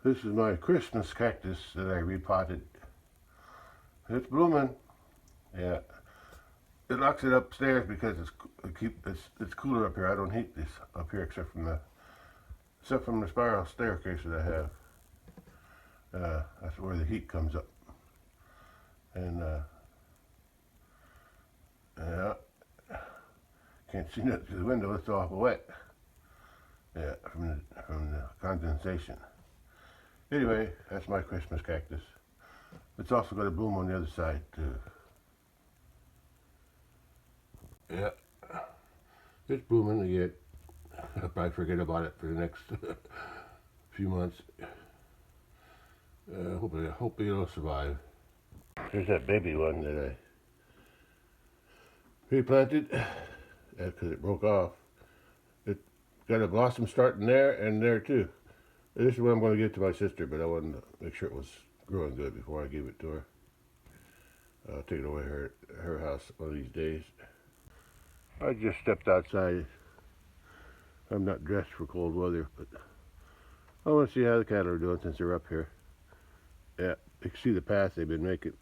This is my Christmas cactus that I repotted. It's blooming. Yeah. It locks it upstairs because it's cooler up here. I don't heat this up here except from the spiral staircase that I have. That's where the heat comes up. And yeah, can't see nothing through the window. It's all wet. Yeah, from the condensation. Anyway, that's my Christmas cactus. It's also got a bloom on the other side too. Yeah, it's blooming again. I'll probably forget about it for the next few months. Hopefully it'll survive. Here's that baby one that I replanted because it broke off. It got a blossom starting there and there too. This is what I'm going to give to my sister, but I wanted to make sure it was growing good before I gave it to her. I'll take it away to her house one of these days. I just stepped outside. I'm not dressed for cold weather, but I want to see how the cattle are doing since they're up here. Yeah, you can see the path they've been making.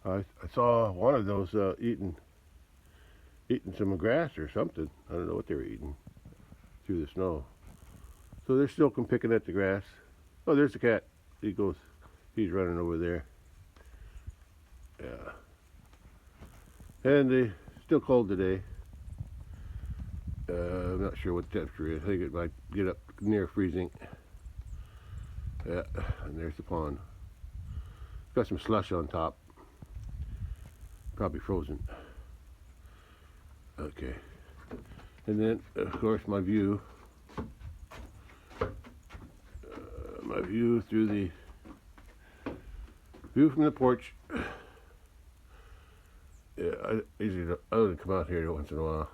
I saw one of those eating some grass or something. I don't know what they were eating through the snow. So they're still picking at the grass. Oh, there's the cat. He's running over there. Yeah. And it's still cold today. I'm not sure what the temperature is. I think it might get up near freezing. Yeah, and there's the pond. It's got some slush on top. Probably frozen. Okay. And then, of course, my view through the view from the porch. Yeah, I usually don't come out here once in a while.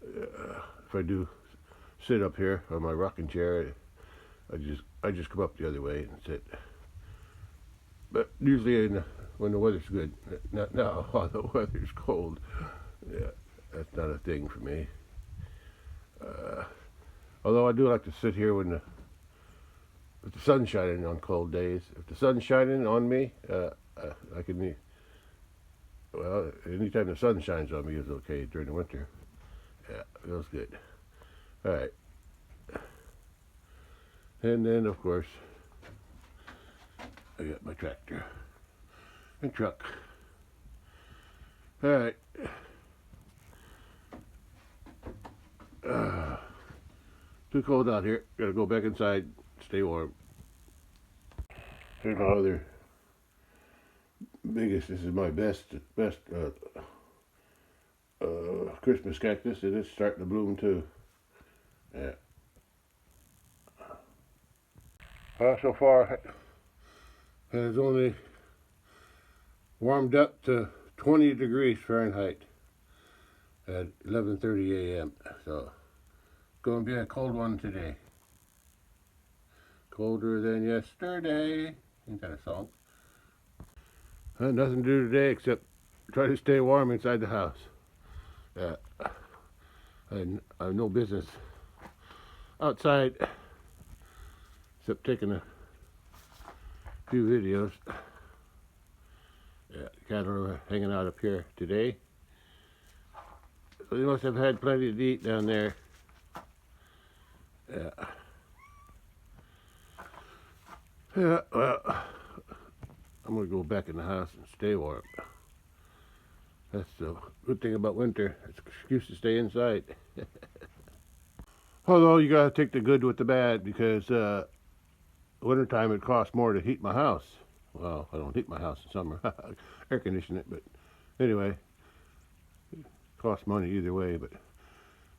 If I do sit up here on my rocking chair, I just come up the other way and sit. But usually when the weather's good, not now while the weather's cold. Yeah, that's not a thing for me. Although I do like to sit here with the sun's shining on cold days. If the sun's shining on me, I can. Well, anytime the sun shines on me is okay during the winter. Yeah, it feels good. All right. And then, of course, I got my tractor and truck. All right. Too cold out here. Gotta go back inside, stay warm. Here's my other biggest. This is my best Christmas cactus, and it's starting to bloom too. Yeah. So far, has only warmed up to 20 degrees Fahrenheit at 11:30 a.m. So, going to be a cold one today. Colder than yesterday. Ain't that a song? Nothing to do today except try to stay warm inside the house. I have no business outside except taking a few videos. Yeah, cattle are hanging out up here today. So they must have had plenty to eat down there. Yeah. Yeah, well, I'm going to go back in the house and stay warm. That's the good thing about winter. It's an excuse to stay inside. Although you got to take the good with the bad because wintertime it costs more to heat my house. Well, I don't heat my house in summer. Air condition it, but anyway, it costs money either way. But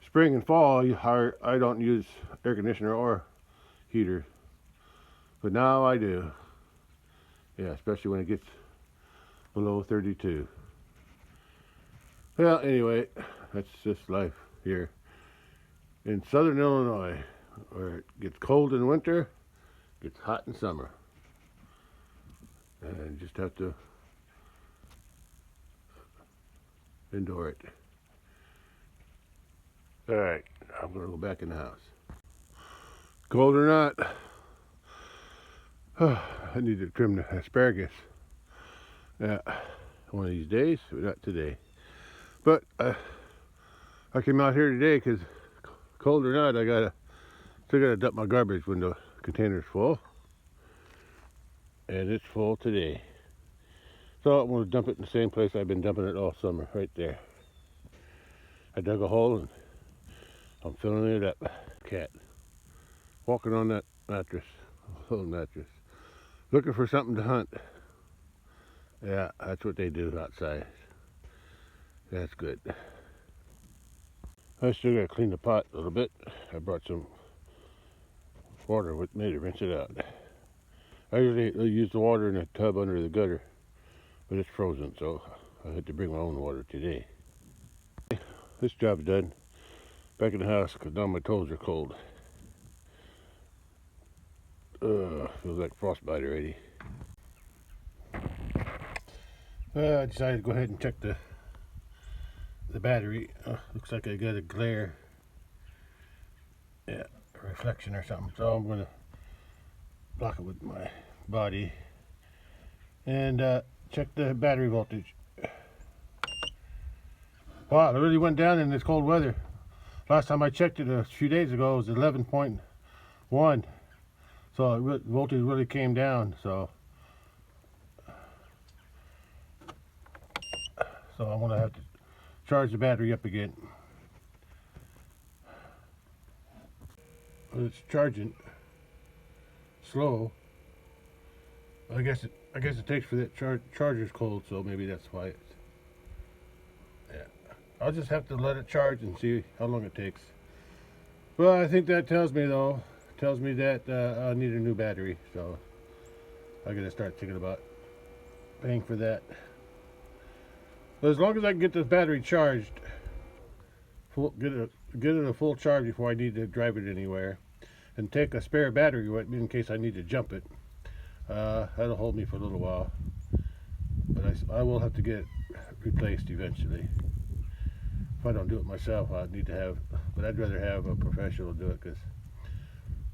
spring and fall, I don't use air conditioner or heater. But now I do. Yeah, especially when it gets below 32. Well, anyway, that's just life here in southern Illinois, where it gets cold in winter, gets hot in summer. And you just have to endure it. All right, I'm going to go back in the house. Cold or not, I need to trim the asparagus. Yeah, one of these days, but not today. But I came out here today because, cold or not, still gotta dump my garbage when the container's full, and it's full today. So I'm gonna dump it in the same place I've been dumping it all summer, right there. I dug a hole and I'm filling it up. Cat walking on that mattress, little mattress, looking for something to hunt. Yeah, that's what they do outside. That's good. I still gotta clean the pot a little bit. I brought some water with me to rinse it out. I usually use the water in a tub under the gutter, but it's frozen, so I had to bring my own water today. This job's done. Back in the house because now my toes are cold. Feels like frostbite already. I decided to go ahead and check the battery. Looks like I got a glare. Yeah, a reflection or something. So I'm gonna block it with my body and check the battery voltage. Wow, it really went down in this cold weather. Last time I checked it a few days ago, it was 11.1. So voltage really came down. So I'm gonna have to charge the battery up again. It's charging slow. I guess it takes for that charger's cold, so maybe that's why it's. Yeah, I'll just have to let it charge and see how long it takes. Well, I think that tells me that I need a new battery, so I gotta start thinking about paying for that. But as long as I can get this battery charged, get it a full charge before I need to drive it anywhere, and take a spare battery with me in case I need to jump it. That'll hold me for a little while, but I will have to get it replaced eventually. If I don't do it myself, but I'd rather have a professional do it, because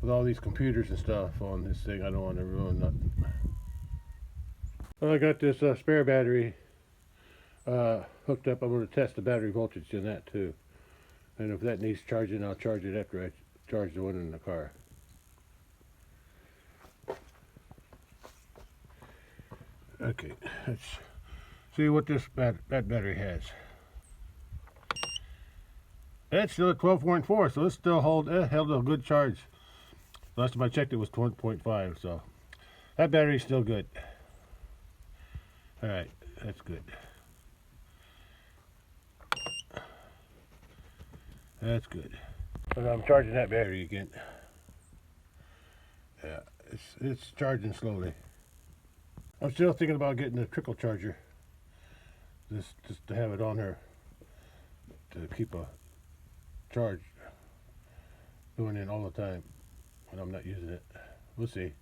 with all these computers and stuff on this thing, I don't want to ruin nothing. Well, I got this spare battery hooked up. I'm going to test the battery voltage in that too, and if that needs charging, I'll charge it after I charge the one in the car. Okay, let's see what this that battery has. It's still at 12.4, so it's still held a good charge. Last time I checked, it was 12.5, so that battery's still good. All right, that's good. That's good. So I'm charging that battery again. Yeah, it's charging slowly. I'm still thinking about getting a trickle charger, just to have it on there to keep a charge going in all the time when I'm not using it. We'll see.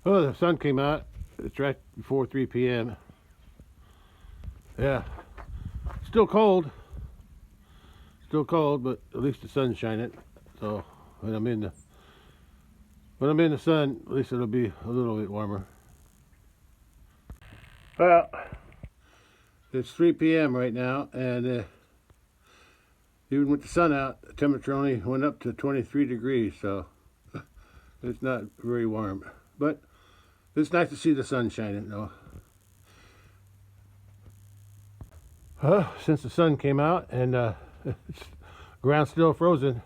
Oh, the sun came out. It's right before 3 p.m. Yeah, still cold, but at least the sun's shining. So when I'm in the sun, at least it'll be a little bit warmer. Well, it's 3 p.m. right now, and even with the sun out, the temperature only went up to 23 degrees, so it's not very warm. But it's nice to see the sun shining, though. Since the sun came out and the ground's still frozen,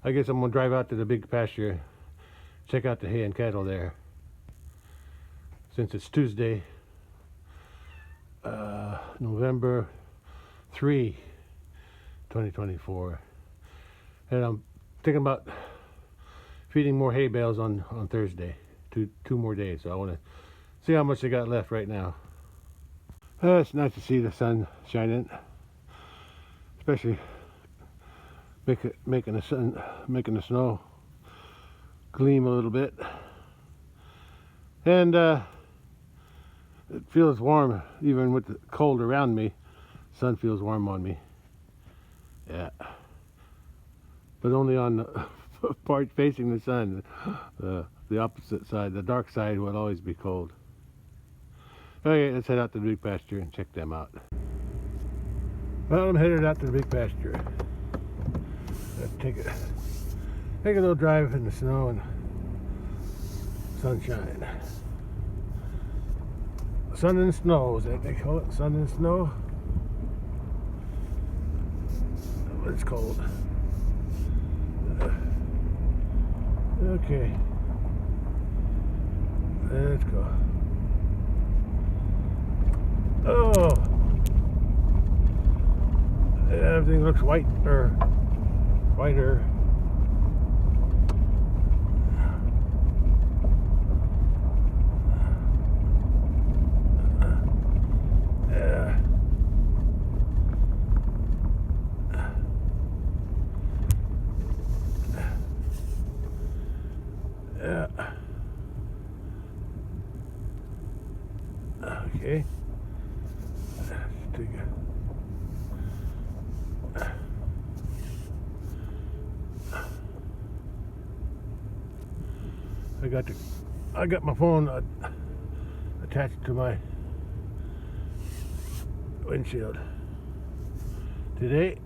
I guess I'm going to drive out to the big pasture, check out the hay and cattle there. Since it's Tuesday, November 3, 2024, and I'm thinking about feeding more hay bales on Thursday, two more days. So I want to see how much they got left right now. It's nice to see the sun shining, especially making the snow gleam a little bit, and it feels warm even with the cold around me. Sun feels warm on me. Yeah, but only on part facing the sun. The opposite side, the dark side, will always be cold. Okay, let's head out to the big pasture and check them out. Well, I'm headed out to the big pasture. Let's take a little drive in the snow and sunshine. Sun and snow, is that what they call it? Sun and snow? What it's called. Okay. Let's go. Oh! Everything looks white, or whiter. Yeah. Okay. I got my phone attached to my windshield today.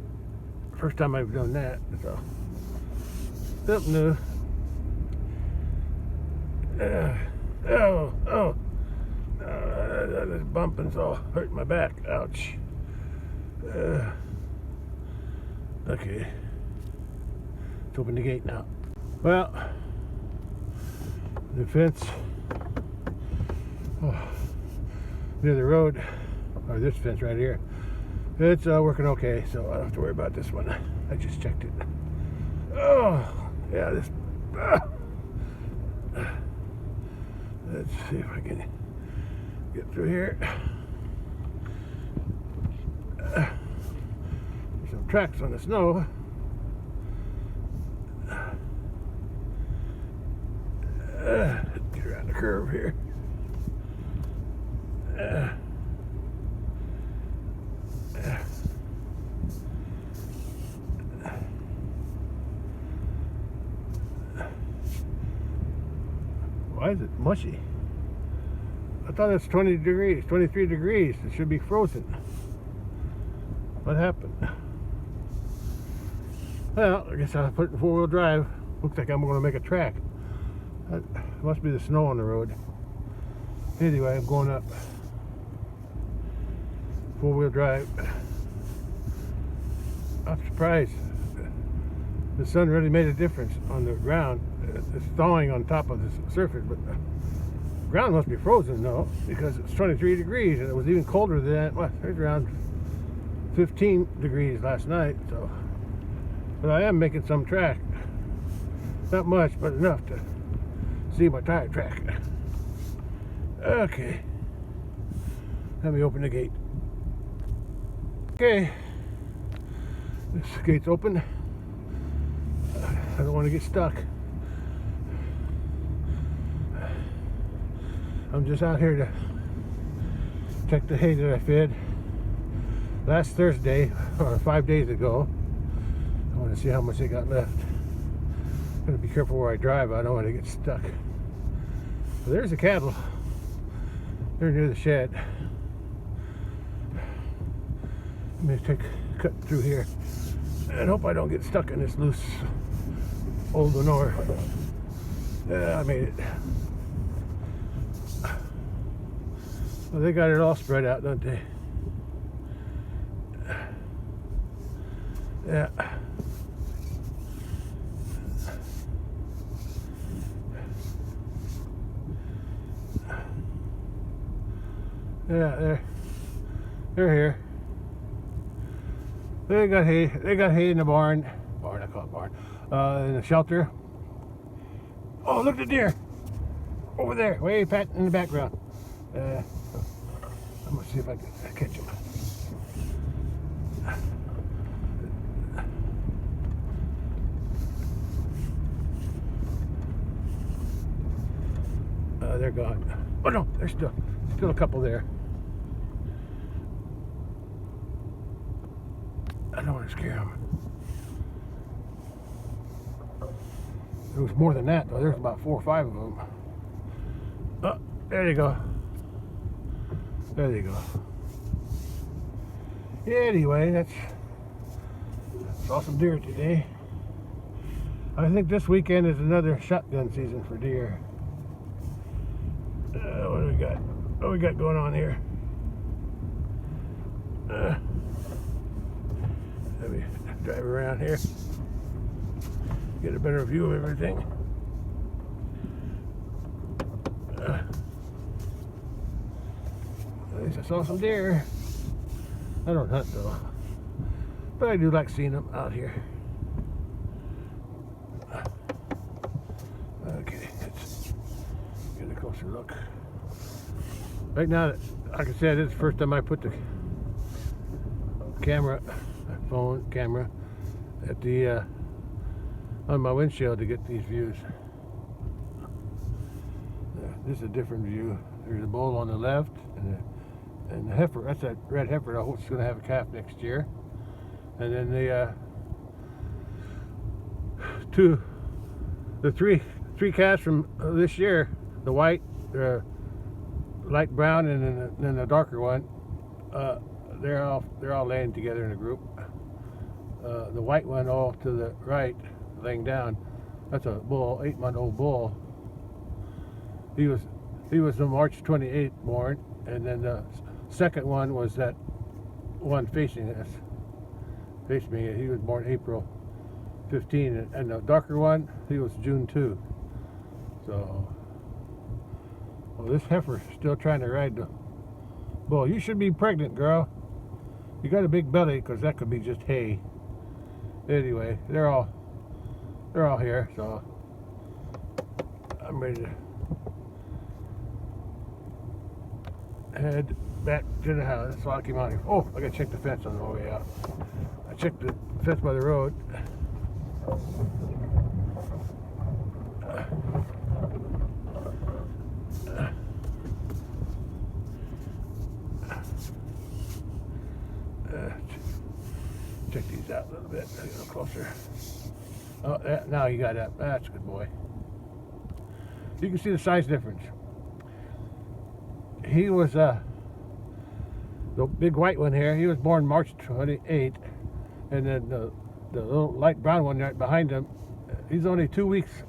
First time I've done that, so something new. This bumping's all hurting my back. Ouch. Okay. Let's open the gate now. Well, the fence near the road, or this fence right here, it's working okay, so I don't have to worry about this one. I just checked it. Oh, yeah, this. Let's see if I can get through here. There's some tracks on the snow. Get around the curve here. Why is it mushy? I thought it's 20 degrees, 23 degrees. It should be frozen. What happened? Well, I guess I'll put it in four-wheel drive. Looks like I'm going to make a track. That must be the snow on the road. Anyway, I'm going up. Four-wheel drive. I'm surprised. The sun really made a difference on the ground. It's thawing on top of the surface, but the ground must be frozen though, because it's 23 degrees and it was even colder than that. Well, it was around 15 degrees last night, so. But I am making some track. Not much, but enough to see my tire track. Okay. Let me open the gate. Okay. This gate's open. I don't want to get stuck. I'm just out here to check the hay that I fed last Thursday, or 5 days ago. I want to see how much they got left. I'm going to be careful where I drive. I don't want to get stuck. So there's the cattle. They're near the shed. I'm going to cut through here and hope I don't get stuck in this loose old manure. Yeah, I made it. Well, they got it all spread out, don't they? Yeah. Yeah, they're here. They got hay. They got hay in the barn. I call it barn. In the shelter. Oh, look at the deer over there, way back in the background. I'm gonna see if I can catch him. They're gone. Oh no, there's still a couple there. I don't want to scare them. There was more than that, though. There's about 4 or 5 of them. Oh, there you go. There you go. Anyway, that's saw some deer today. I think this weekend is another shotgun season for deer. What do we got? What do we got going on here? Let me drive around here, get a better view of everything. At least I saw some deer. I don't hunt though, but I do like seeing them out here. Okay, let's get a closer look. Right now, like I said, this is the first time I put the phone camera at the on my windshield to get these views. This is a different view. There's a bull on the left, and the heifer. That's that red heifer. I hope it's going to have a calf next year. And then the three calves from this year. The white, the light brown, and then the darker one. They're all laying together in a group. The white one all to the right, laying down. That's a bull, 8-month-old bull. He was on March 28th born, and then the second one was that one facing us, facing me. He was born April 15, and the darker one, he was June 2. So, well, this heifer's still trying to ride the bull. You should be pregnant, girl. You got a big belly, because that could be just hay. Anyway, they're all here, so I'm ready to head back to the house. So I came out here. Oh, I gotta check the fence on the way out. I checked the fence by the road. Check these out a little bit. A little closer. Oh, now you got that. That's a good boy. You can see the size difference. He was the big white one here. He was born March 28th, and then the little light brown one right behind him. He's only 2 weeks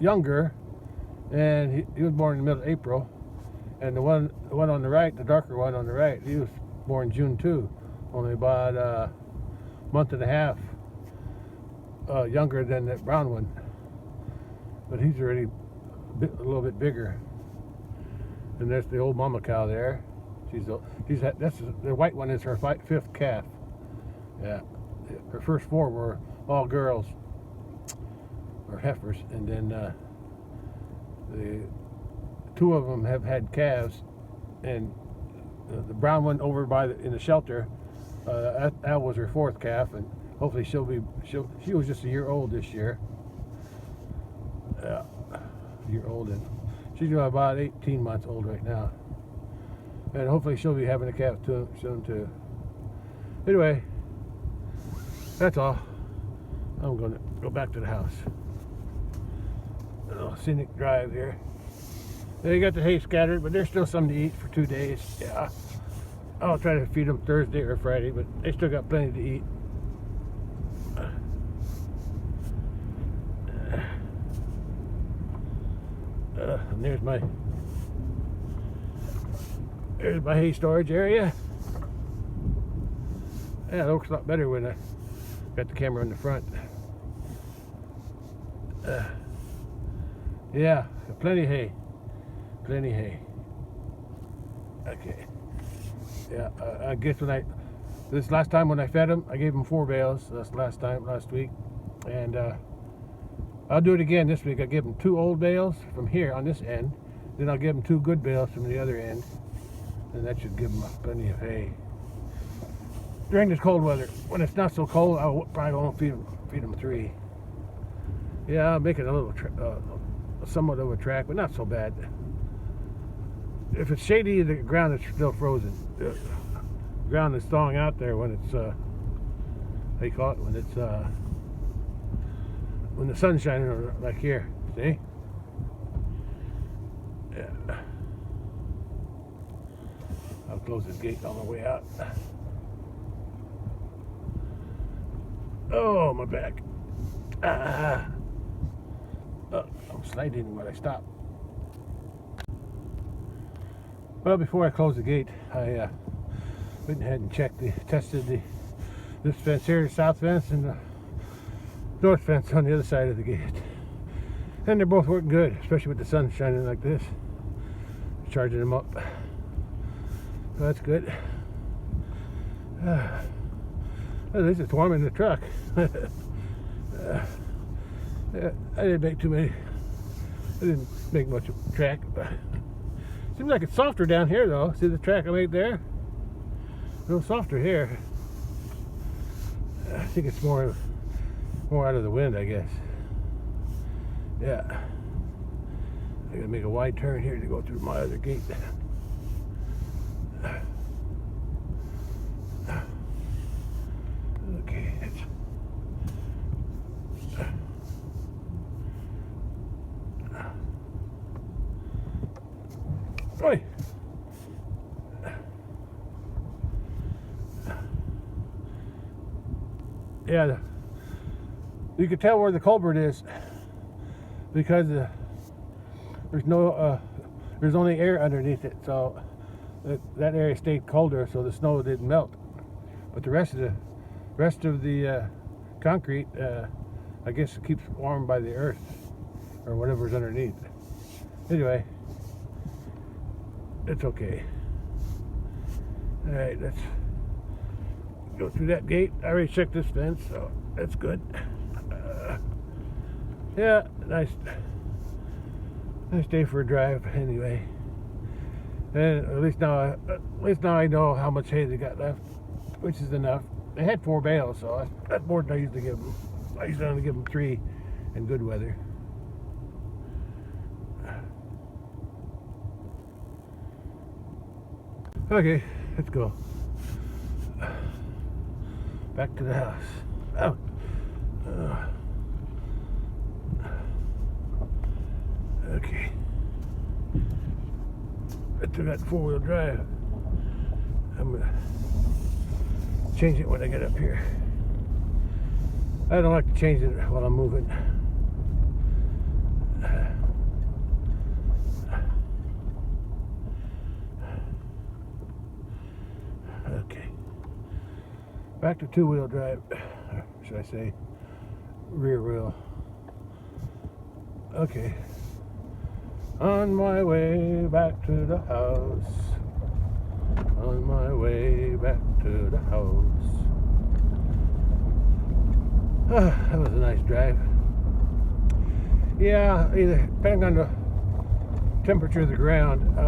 younger, and he was born in the middle of April. And the one on the right, the darker one on the right, he was born June 2, only about a month and a half younger than that brown one. But he's already a little bit bigger. And there's the old mama cow there. That's the white one is her 5th calf. Yeah, her first 4 were all girls or heifers, and then the 2 of them have had calves, and the brown one over in the shelter, that was her 4th calf, and hopefully she was just a year old this year. Yeah, a year old, and she's about 18 months old right now, and hopefully she'll be having a calf soon too. Anyway, that's all. I'm going to go back to the house. A little scenic drive here. They got the hay scattered, but there's still some to eat for 2 days. Yeah, I'll try to feed them Thursday or Friday, but they still got plenty to eat. And there's my hay storage area. Yeah, it looks a lot better when I got the camera in the front. Yeah, plenty of hay. Plenty of hay. Okay. Yeah, I guess this last time when I fed them, I gave them 4 bales. That's last week. And I'll do it again this week. I give them 2 old bales from here on this end. Then I'll give them 2 good bales from the other end. And that should give them plenty of hay. During this cold weather, when it's not so cold, I probably won't feed them 3. Yeah, I'll make it a little, somewhat of a track, but not so bad. If it's shady, the ground is still frozen. The ground is thawing out there when it's, how you call it, when it's when the sun's shining on it, like here. See? Yeah. I'll close this gate on the way out. Oh, my back. Ah. Oh, I'm sliding when I stop. Well, before I close the gate, I went ahead and tested this fence here, the south fence, and the north fence on the other side of the gate. And they're both working good, especially with the sun shining like this. Charging them up. So that's good. At least it's warm in the truck. Yeah, I didn't make too many. I didn't make much of a track. Seems like it's softer down here though. See the track I made there? A little softer here. I think it's more out of the wind, I guess. Yeah. I gotta make a wide turn here to go through my other gate. Okay, Oi! Yeah, you can tell where the culvert is because there's only air underneath it, so that area stayed colder, so the snow didn't melt. But the rest of the concrete, I guess, it keeps warm by the earth or whatever's underneath. Anyway, it's okay. All right, let's go through that gate. I already checked this fence, so that's good. Yeah, nice day for a drive. Anyway, and at least now I know how much hay they got left, which is enough. They had 4 bales, so that's more than I usually give them. I usually only give them 3 in good weather. Okay, let's go. Back to the house. Out. Okay. I still got 4-wheel drive. I'm gonna change it when I get up here. I don't like to change it while I'm moving. Okay. Back to 2-wheel drive. Or should I say rear wheel? Okay. On my way back to the house. On my way back to the house. That was a nice drive. Yeah, either depending on the temperature of the ground,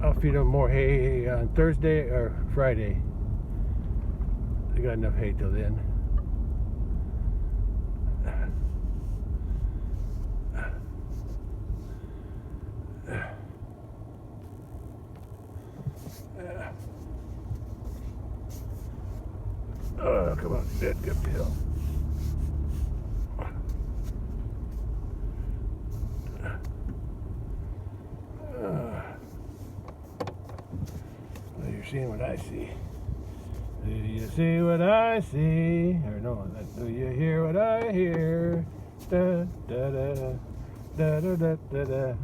I'll feed them more hay on Thursday or Friday. I got enough hay till then. Oh, come on, get up the hill. Well, you're seeing what I see. Do you see what I see? Or no, do you hear what I hear? Da da da da da da da da da.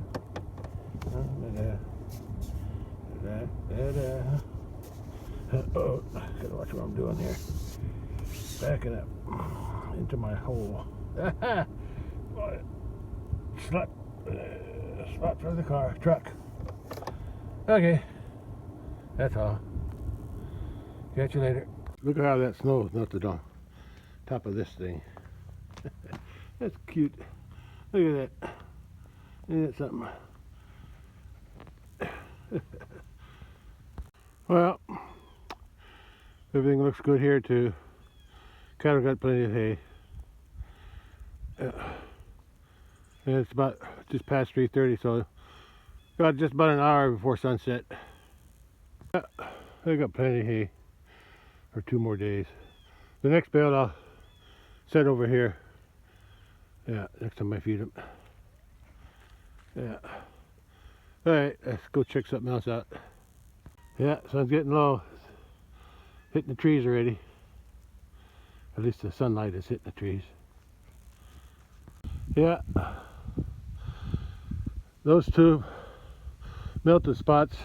Oh, gotta watch what I'm doing here. Backing up into my hole. Slot for the truck. Okay, that's all. Catch you later. Look at how that snow is melted on top of this thing. That's cute. Look at that. Isn't that something? Well, everything looks good here too. Cattle got plenty of hay. And it's about just past 3:30, so got just about an hour before sunset. They got plenty of hay for 2 more days. The next bale set over here. Yeah, next time I feed them. Yeah. Alright, let's go check something else out. Yeah, sun's getting low. It's hitting the trees already. At least the sunlight is hitting the trees. Yeah. Those two melted spots,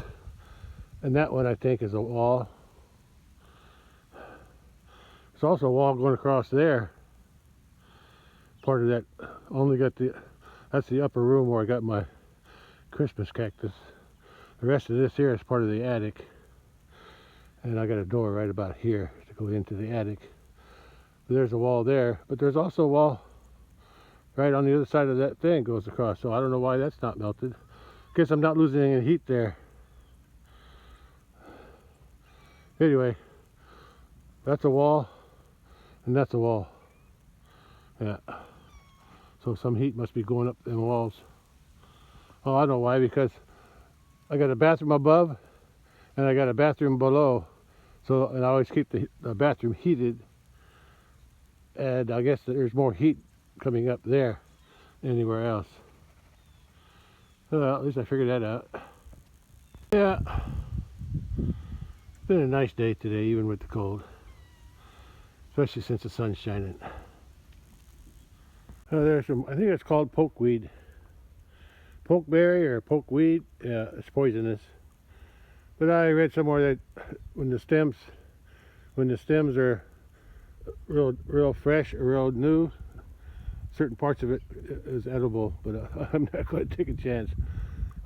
and that one I think is a wall. There's also a wall going across there. Part of that, only got that's the upper room where I got my Christmas cactus. The rest of this here is part of the attic. And I got a door right about here to go into the attic. There's a wall there, but there's also a wall right on the other side of that thing goes across. So I don't know why that's not melted. Guess I'm not losing any heat there. Anyway, that's a wall, and that's a wall. Yeah. So some heat must be going up them walls. Oh, I know why, because I got a bathroom above and I got a bathroom below. So, and I always keep the bathroom heated. And I guess there's more heat coming up there than anywhere else. Well, at least I figured that out. Yeah. It's been a nice day today, even with the cold. Especially since the sun's shining. There's some, I think it's called pokeweed. Pokeberry or pokeweed. Yeah, it's poisonous. But I read somewhere that when the stems are real fresh or real new, certain parts of it is edible. But I'm not going to take a chance.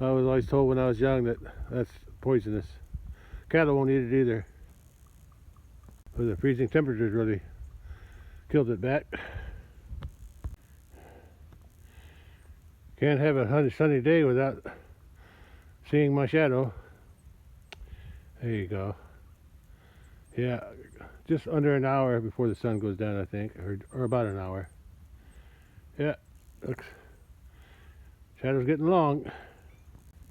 I was always told when I was young that that's poisonous. Cattle won't eat it either. But the freezing temperatures really killed it back. Can't have a sunny day without seeing my shadow. There you go. Yeah, just under an hour before the sun goes down, I think, or about an hour. Yeah, looks, shadow's getting long.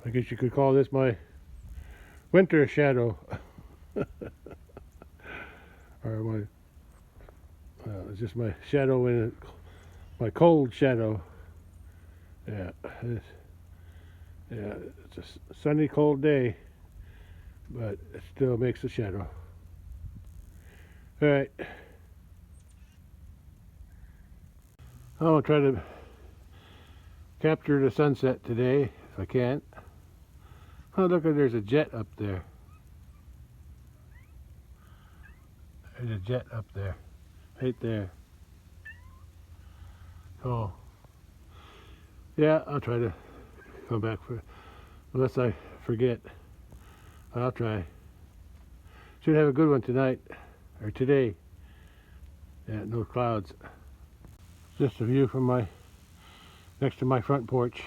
I guess you could call this my winter shadow. Or it's just my shadow in my cold shadow. Yeah, it's a sunny, cold day, but it still makes a shadow. All right, I'm gonna try to capture the sunset today if I can. Oh, look, there's a jet up there. There's a jet up there, right there. Oh, yeah, I'll try to come back unless I forget. I'll try. Should have a good one tonight, or today. Yeah, no clouds. Just a view from next to my front porch.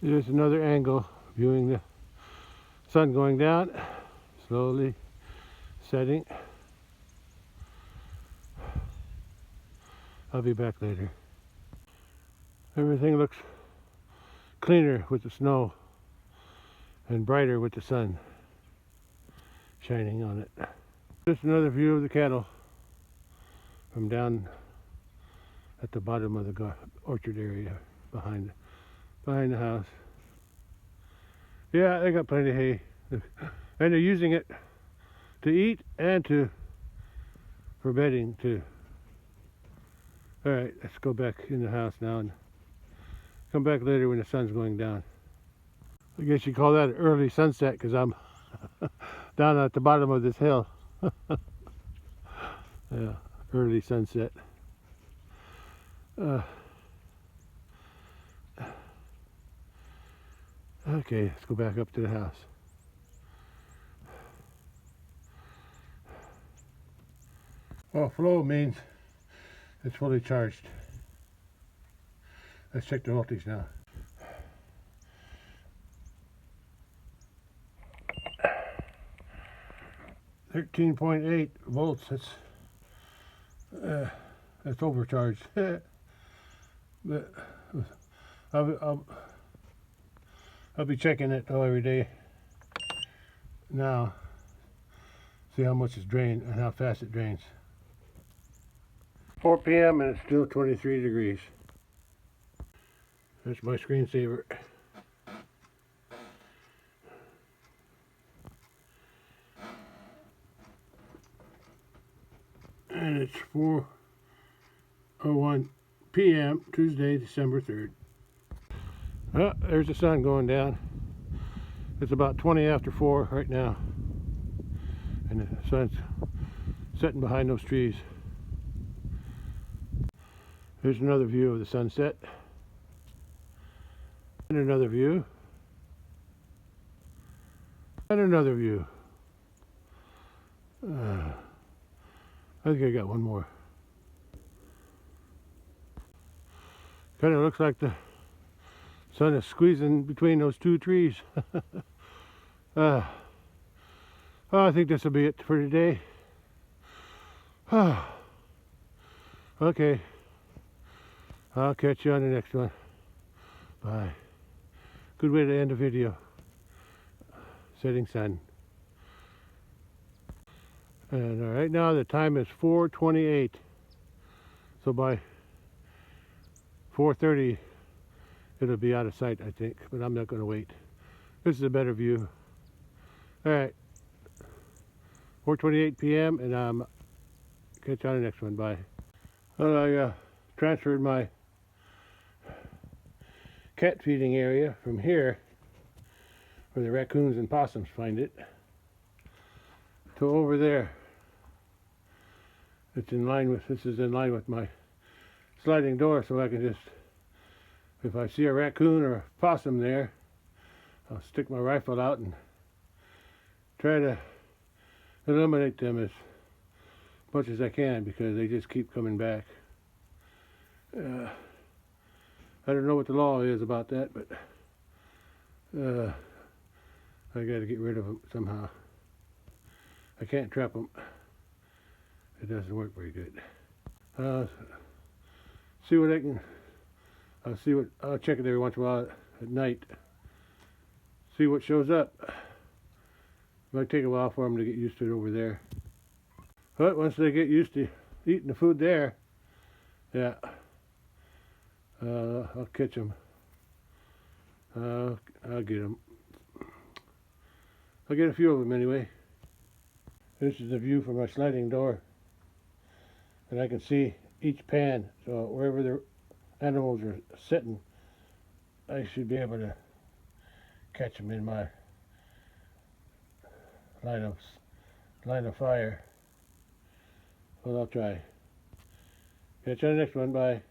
There's another angle viewing the sun going down, slowly setting. I'll be back later. Everything looks cleaner with the snow and brighter with the sun shining on it. Just another view of the cattle from down at the bottom of the orchard area behind the house. Yeah, they got plenty of hay, and they're using it to eat and for bedding too. All right, let's go back in the house now and come back later when the sun's going down. I guess you call that an early sunset because I'm down at the bottom of this hill. Yeah, early sunset. Okay, let's go back up to the house. Well, flow means it's fully charged. Let's check the voltage now. .8 volts. That's overcharged. But I'll be checking it though every day now. See how much is drained and how fast it drains. 4 p.m. and it's still 23 degrees. That's my screensaver. And it's 4:01 p.m. Tuesday, December 3rd. Oh, there's the sun going down. It's about 20 after 4 right now. And the sun's setting behind those trees. Here's another view of the sunset. And another view. And another view. I think I got one more. Kind of looks like the sun is squeezing between those two trees. I think this will be it for today. Okay. I'll catch you on the next one. Bye. Good way to end a video. Setting sun. And right now the time is 4:28. So by 4:30 it'll be out of sight, I think, but I'm not going to wait. This is a better view. All right. 4:28 p.m. and catch you on the next one. Bye. Well, I transferred my cat feeding area from here, where the raccoons and possums find it, to over there. It's in line with, this is in line with my sliding door, so I can just, if I see a raccoon or a possum there, I'll stick my rifle out and try to eliminate them as much as I can, because they just keep coming back. I don't know what the law is about that, but I got to get rid of them somehow. I can't trap them. It doesn't work very good. See what I can. I'll check it every once in a while at night. See what shows up. It might take a while for them to get used to it over there. But once they get used to eating the food there, yeah, I'll catch them. I'll get them. I'll get a few of them anyway. This is the view from my sliding door. And I can see each pan, so wherever the animals are sitting, I should be able to catch them in my line of fire. Well, I'll try. Catch you on the next one. Bye.